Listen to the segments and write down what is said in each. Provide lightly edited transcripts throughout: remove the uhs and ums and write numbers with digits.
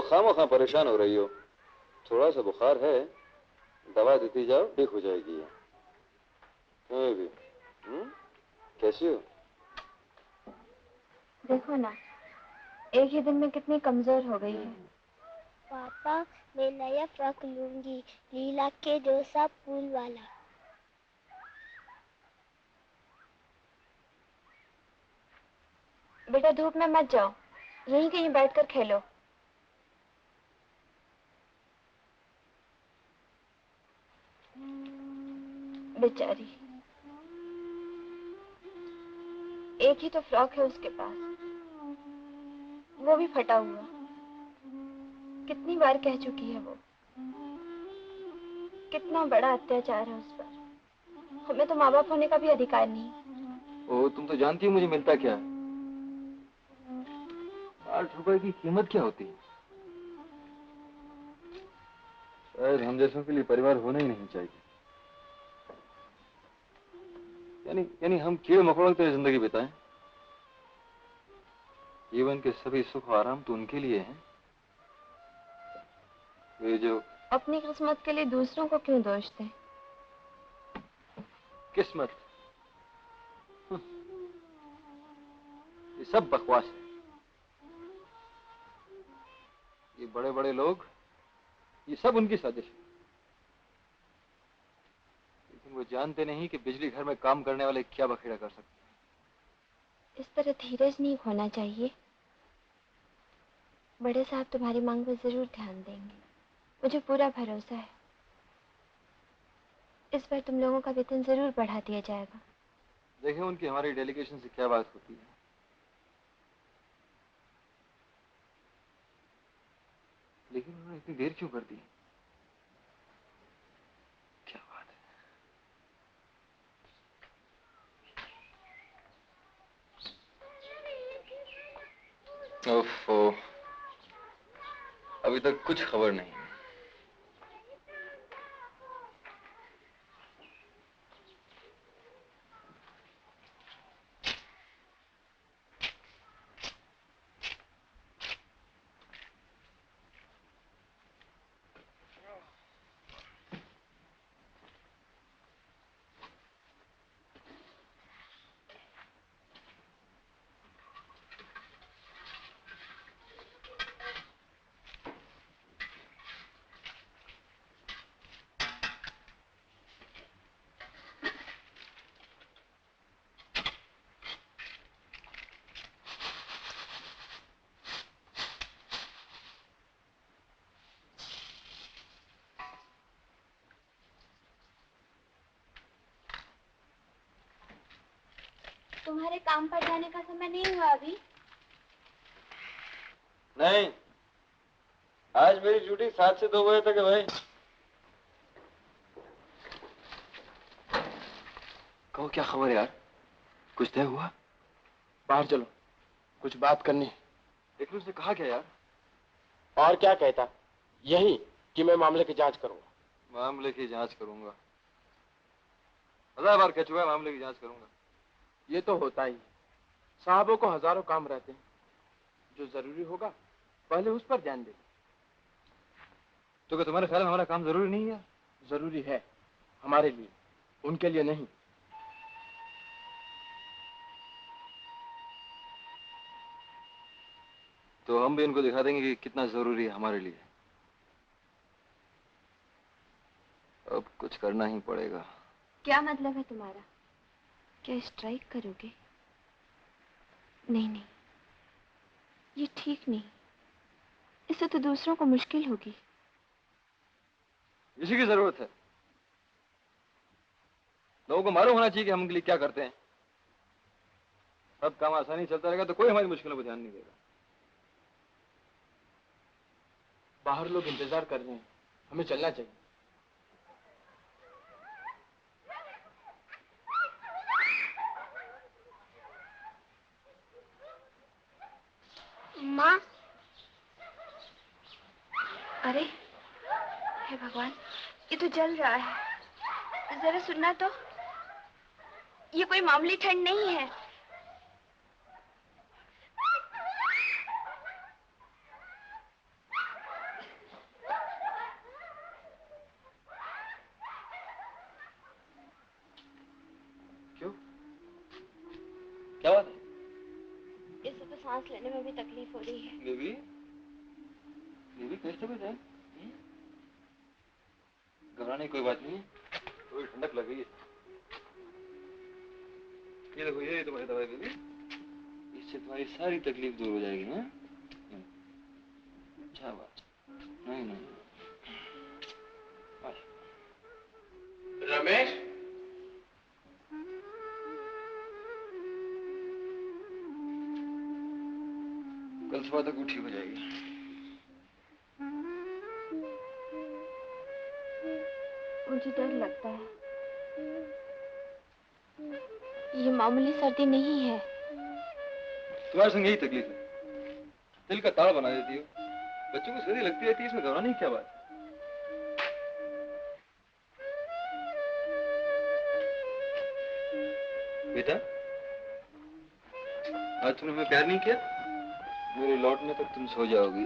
खामखा परेशान हो रही हो। थोड़ा सा बुखार है, दवा देती जाओ, ठीक हो जाएगी। भी कैसी हो? देखो ना, एक ही दिन में कितनी कमजोर हो गई है। पापा, मैं नया फ्रॉक लूंगी, लीला के जैसा फूल वाला। बेटा धूप में मत जाओ, यहीं कहीं बैठकर खेलो। बेचारी, एक ही तो फ्रॉक है उसके पास, वो भी फटा हुआ। कितनी बार कह चुकी है वो, कितना बड़ा अत्याचार है उस पर। हमें तो माँ बाप होने का भी अधिकार नहीं। ओ, तुम तो जानती हो मुझे मिलता क्या है। 8 रुपए की कीमत क्या होती है? शायद हम जैसों के लिए परिवार होना ही नहीं चाहिए। यानी हम कीड़े मकोड़ों की तरह जिंदगी बिताएं। जीवन के सभी सुख और आराम तो उनके लिए हैं। वे जो अपनी किस्मत के लिए दूसरों को क्यों दोष दें? किस्मत, ये सब बकवास है। ये बड़े बड़े लोग, ये सब उनकी साजिश है। लेकिन वो जानते नहीं कि बिजली घर में काम करने वाले क्या बखेड़ा कर सकते हैं। इस तरह धीरज नहीं खोना चाहिए। बड़े साहब तुम्हारी मांग पर जरूर ध्यान देंगे, मुझे पूरा भरोसा है। इस बार तुम लोगों का वेतन जरूर बढ़ा दिया जाएगा। देखें उनकी हमारी डेलीगेशन से क्या बात होती है। लेकिन उन्होंने इतनी देर क्यों कर दी? क्या बात है। ओफो, अभी तक कुछ खबर नहीं। तुम्हारे काम पर जाने का समय नहीं हुआ अभी? नहीं, आज मेरी ड्यूटी 7 से 2 बजे तक है भाई। कहो क्या खबर यार, कुछ तय हुआ? बाहर चलो, कुछ बात करनी है। लेकिन उसने कहा क्या यार? और क्या कहता, यही कि मैं मामले की जांच करूंगा। मामले की जांच करूंगा? 1000 बार कह चुका है मामले की जांच करूंगा। ये तो होता ही, साहबों को हजारों काम रहते हैं। जो जरूरी होगा पहले उस पर ध्यान दे। तो क्या तुम्हारे ख्याल में हमारा काम जरूरी नहीं है? जरूरी है हमारे लिए, उनके लिए नहीं। तो हम भी इनको दिखा देंगे कि कितना जरूरी है हमारे लिए। अब कुछ करना ही पड़ेगा। क्या मतलब है तुम्हारा? क्या स्ट्राइक करोगे? नहीं नहीं, ये ठीक नहीं। इससे तो दूसरों को मुश्किल होगी। इसी की जरूरत है। लोगों को मालूम होना चाहिए कि हम उनके लिए क्या करते हैं। सब काम आसानी चलता रहेगा तो कोई हमारी मुश्किलों पर ध्यान नहीं देगा। बाहर लोग इंतजार कर रहे हैं, हमें चलना चाहिए। माँ, अरे हे भगवान, ये तो जल रहा है। जरा सुनना तो, ये कोई मामूली ठंड नहीं है। सांस लेने में भी तकलीफ हो रही है। बेबी, बेबी कैसे तबीयत है? घबराने की कोई बात नहीं, थोड़ी ठंडक लग गई है। ये देखो, ये तुम्हारी दवाई बेबी, इससे तुम्हारी सारी तकलीफ दूर हो जाएगी ना। क्या बात, नहीं नहीं। रमेश, कल सुबह तक वो ठीक हो जाएगी। मुझे डर लगता है। ये मामूली सर्दी नहीं है। तुम्हारे संग यही तकलीफ है, दिल का ताड़ बना देती हो। बच्चों को सर्दी लगती रहती है, इसमें घबराने की क्या बात है? बेटा, आज तुमने हमें प्यार नहीं किया? मेरे लौटने तक तुम सो जाओगी।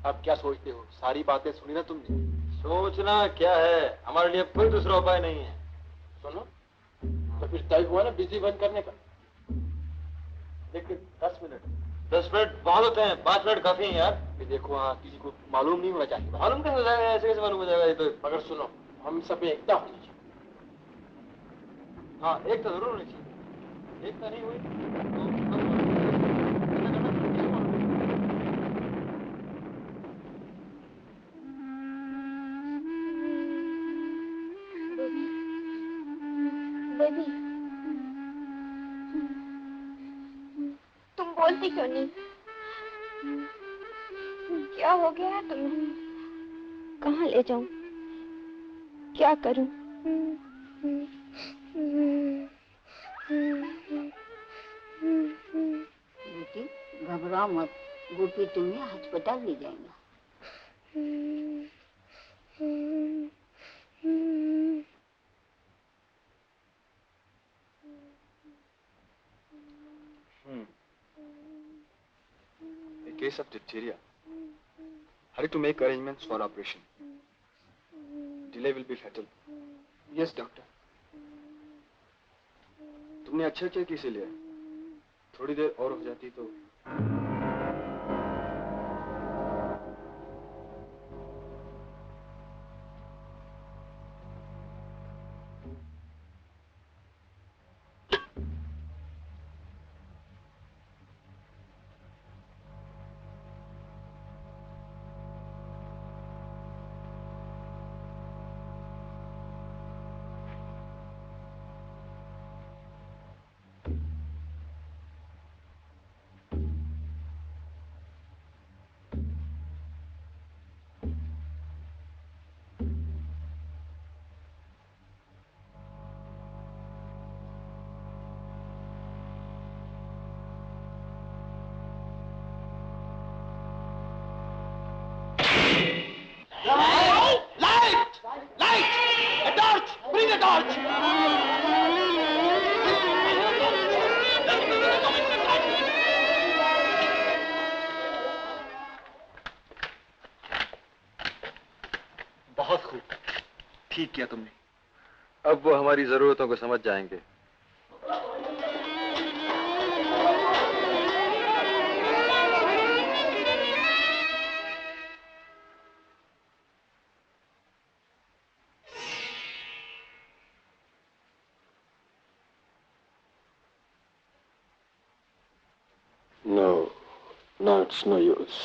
अब क्या सोचते हो? सारी बातें सुनी ना तुमने? सोचना क्या है, हमारे लिए कोई दूसरा उपाय नहीं है। सुनो, तो फिर तय हुआ ना बिजली बंद करने का। लेकिन 10 मिनट 10 मिनट बहुत होते हैं, 5 मिनट काफी है यार। ये देखो, हाँ, किसी को मालूम नहीं होना चाहिए। मालूम कैसे हो जाएगा? ऐसे कैसे मालूम हो जाएगा? ये तो मगर सुनो, हम सब में एकता होनी चाहिए। हाँ, एक तो जरूर होनी चाहिए। एक तो नहीं हुई बेबी, तुम बोलती क्यों नहीं? क्या हो गया है तुम्हें? कहाँ ले जाऊं? क्या करूं? बेटी घबराओ मत, गोपी तुम्हें अस्पताल ले जाएगा। In case of diphtheria, hurry to make arrangements for operation. Delay will be fatal. Yes doctor. तुमने अच्छा क्या किसे लिया? थोड़ी देर और हो जाती तो। बहुत खूब, ठीक किया तुमने। अब वो हमारी जरूरतों को समझ जाएंगे। No, it's no use.